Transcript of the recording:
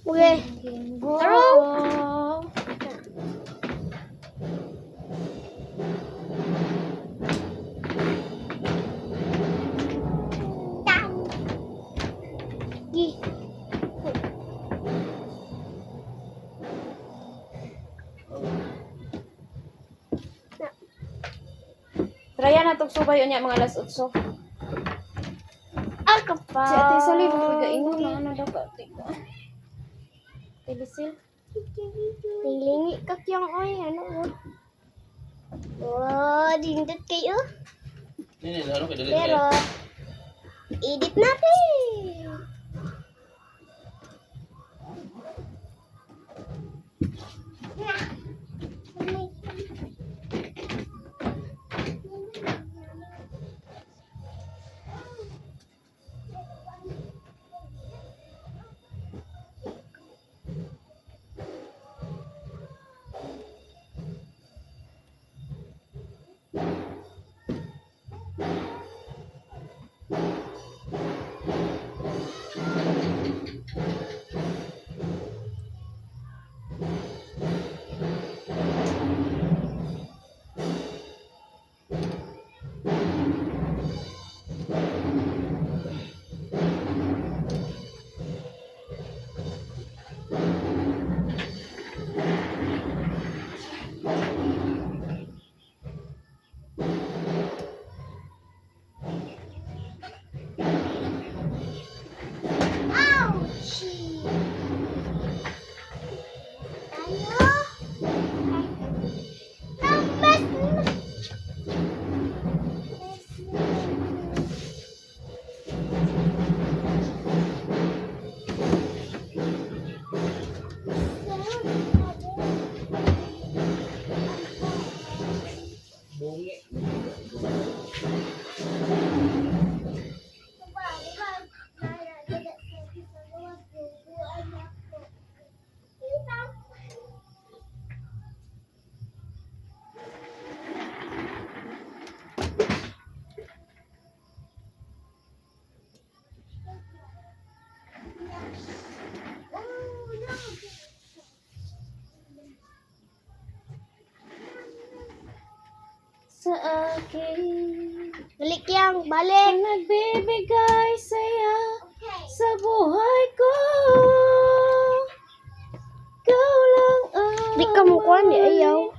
Okay. Taro. Gi. Traya na tog subay unya mga alas 8. Ako pa. Si Ate Sally mo pagaingon na ano daw ka tika. Telesil. Lingi ka kyang oy ano mo. Oh, dindot kayo. Ini lalo ke dili. Pero edit natin. Bungi. Sa akin Balik yang balik. nagbibigay saya sa buhay ko. Ikaw lang ang Di ka mo kuan di ayaw.